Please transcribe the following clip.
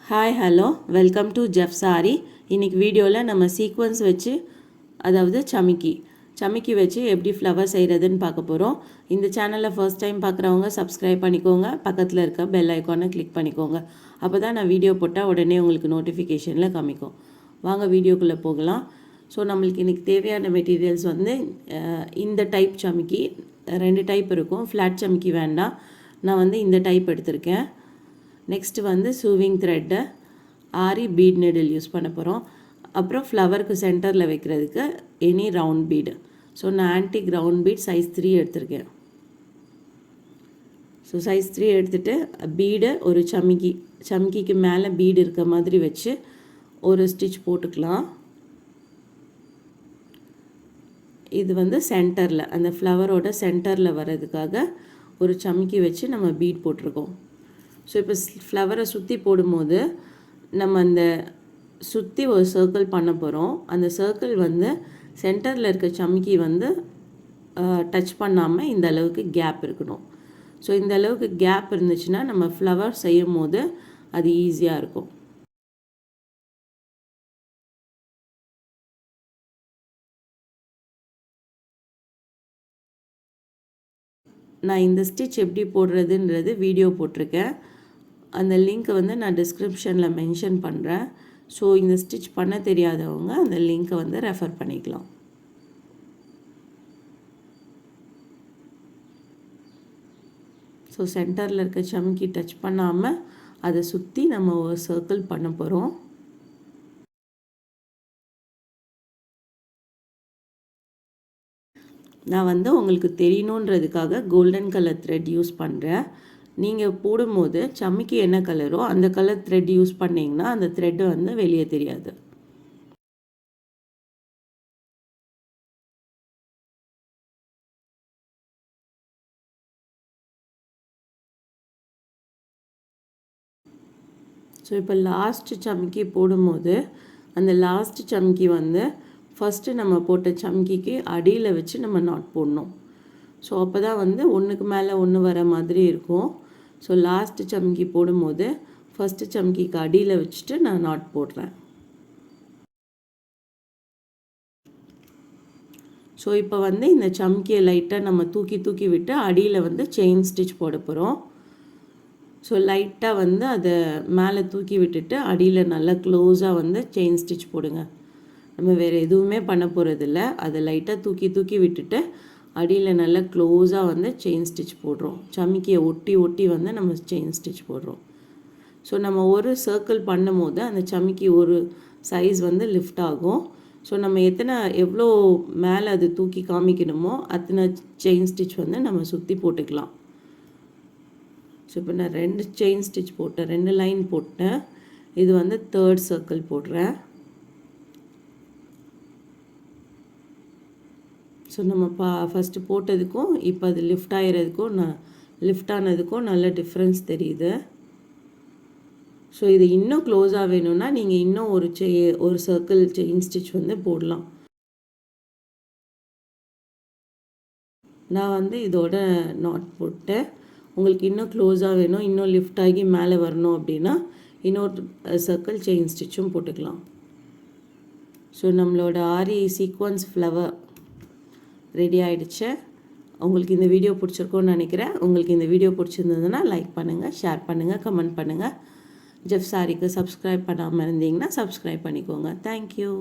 Hi, hello, welcome to JEF'S Aari. இன்னைக்கு வீடியோல நம்ம சீக்வென்ஸ் வச்சு அதாவது சமிக்கி வச்சு எப்படி ஃப்ளவர் செய்கிறதுன்னு பார்க்க போகிறோம். இந்த சேனலை ஃபர்ஸ்ட் டைம் பார்க்குறவங்க சப்ஸ்கிரைப் பண்ணிக்கோங்க, பக்கத்தில் இருக்க பெல் ஐக்கானை கிளிக் பண்ணிக்கோங்க. அப்போ தான் நான் வீடியோ போட்டால் உடனே உங்களுக்கு நோட்டிஃபிகேஷனில் காமிக்கும். வாங்க வீடியோக்குள்ளே போகலாம். ஸோ நம்மளுக்கு இன்றைக்கி தேவையான மெட்டீரியல்ஸ் வந்து இந்த டைப் சமிக்கி, 2 டைப் இருக்கும். ஃப்ளாட் சமிக்கி வேண்டாம், நான் வந்து இந்த டைப் எடுத்திருக்கேன். நெக்ஸ்ட்டு வந்து சூவிங் த்ரெட்டு, ஆரி பீட் நீடில் யூஸ் பண்ண போகிறோம். அப்புறம் ஃப்ளவருக்கு சென்டரில் வைக்கிறதுக்கு எனி ரவுண்ட் பீடு. ஸோ நான் ஆன்டிக் ரவுண்ட் பீட் சைஸ் 3 எடுத்திருக்கேன். ஸோ சைஸ் 3 எடுத்துகிட்டு பீடு ஒரு சமிக்கிக்கு மேலே பீடு இருக்க மாதிரி வச்சு ஒரு ஸ்டிச் போட்டுக்கலாம். இது வந்து சென்டரில், அந்த ஃப்ளவரோட சென்டரில் வர்றதுக்காக ஒரு சமிக்கி வச்சு நம்ம பீட் போட்டிருக்கோம். ஸோ இப்போ ஃப்ளவரை சுற்றி போடும்போது நம்ம அந்த சுற்றி ஒரு சர்க்கிள் பண்ண போகிறோம். அந்த சர்க்கிள் வந்து சென்டரில் இருக்க சமிக்கி வந்து டச் பண்ணாமல் இந்த அளவுக்கு கேப் இருக்கணும். ஸோ இந்த அளவுக்கு கேப் இருந்துச்சுன்னா நம்ம ஃப்ளவர் செய்யும் போது அது ஈஸியாக இருக்கும். நான் இந்த ஸ்டிச் எப்படி போடுறதுன்றது வீடியோ போட்டிருக்கேன். அந்த லிங்க்கை வந்து நான் டிஸ்கிரிப்ஷனில் மென்ஷன் பண்ணுறேன். ஸோ இந்த ஸ்டிச் பண்ண தெரியாதவங்க அந்த லிங்க்கை வந்து ரெஃபர் பண்ணிக்கலாம். ஸோ சென்டரில் இருக்க சமிக்கி டச் பண்ணாமல் அதை சுற்றி நம்ம ஒரு சர்க்கிள் பண்ண போகிறோம். நான் வந்து உங்களுக்கு தெரியணுன்றதுக்காக கோல்டன் கலர் த்ரெட் யூஸ் பண்ணுறேன். நீங்கள் போடும்போது சமிக்கி என்ன கலரோ அந்த கலர் த்ரெட் யூஸ் பண்ணிங்கன்னா அந்த த்ரெட்டு வந்து வெளியே தெரியாது. ஸோ இப்போ லாஸ்ட் சமிக்கி போடும்போது அந்த லாஸ்ட் சமிக்கி வந்து ஃபஸ்ட்டு நம்ம போட்ட சமிக்கிக்கு அடியில் வச்சு நம்ம நாட் போடணும். ஸோ அப்போ தான் வந்து ஒன்றுக்கு மேலே ஒன்று வர மாதிரி இருக்கும். ஸோ லாஸ்ட்டு சமிக்கி போடும்போது ஃபஸ்ட்டு சமிக்கிக்கு அடியில் வச்சுட்டு நான் நாட் போடுறேன். ஸோ இப்போ வந்து இந்த சமிக்கியை லைட்டாக நம்ம தூக்கி விட்டு அடியில் வந்து செயின் ஸ்டிச் போட போகிறோம். ஸோ லைட்டாக வந்து அதை மேலே தூக்கி விட்டுட்டு அடியில் நல்லா க்ளோஸாக வந்து செயின் ஸ்டிச் போடுங்க. நம்ம வேறு எதுவுமே பண்ண போகிறதில்ல. அதை லைட்டாக தூக்கி விட்டுட்டு அடியில் நல்லா க்ளோஸாக வந்து செயின் ஸ்டிச் போடுறோம். சமிக்கியை ஒட்டி வந்து நம்ம செயின் ஸ்டிச் போடுறோம். ஸோ நம்ம ஒரு சர்க்கிள் பண்ணும் போது அந்த சமிக்கி ஒரு சைஸ் வந்து லிஃப்ட் ஆகும். ஸோ நம்ம எவ்வளோ மேலே அது தூக்கி காமிக்கணுமோ அத்தனை செயின் ஸ்டிச் வந்து நம்ம சுற்றி போட்டுக்கலாம். ஸோ இப்போ நான் 2 செயின் ஸ்டிச் போட்டேன், 2 லைன் போட்டேன். இது வந்து 3rd சர்க்கிள் போடுறேன். ஸோ நம்ம ஃபஸ்ட்டு போட்டதுக்கும் இப்போ அது லிஃப்ட் ஆனதுக்கும் நல்ல டிஃப்ரென்ஸ் தெரியுது. ஸோ இது இன்னும் க்ளோஸாக வேணும்னா நீங்கள் இன்னும் ஒரு சர்க்கிள் செயின் ஸ்டிச் வந்து போடலாம். நான் வந்து இதோட நாட் போட்டேன். உங்களுக்கு இன்னும் க்ளோஸாக வேணும், இன்னும் லிஃப்ட் ஆகி மேலே வரணும் அப்படின்னா இன்னொரு சர்க்கிள் செயின் ஸ்டிச்சும் போட்டுக்கலாம். ஸோ நம்மளோட ஆரி சீக்வன்ஸ் ஃப்ளவர் ரெடி ஆகிடுச்சு. உங்களுக்கு இந்த வீடியோ பிடிச்சிருக்கோன்னு நினைக்கிறேன். உங்களுக்கு இந்த வீடியோ பிடிச்சிருந்ததுன்னா லைக் பண்ணுங்கள், ஷேர் பண்ணுங்கள், கமெண்ட் பண்ணுங்கள். ஜெஃப்ஸ் ஆரிக்கு சப்ஸ்கிரைப் பண்ணாமல் இருந்தீங்கன்னா சப்ஸ்கிரைப் பண்ணிக்கோங்க. தேங்க்யூ.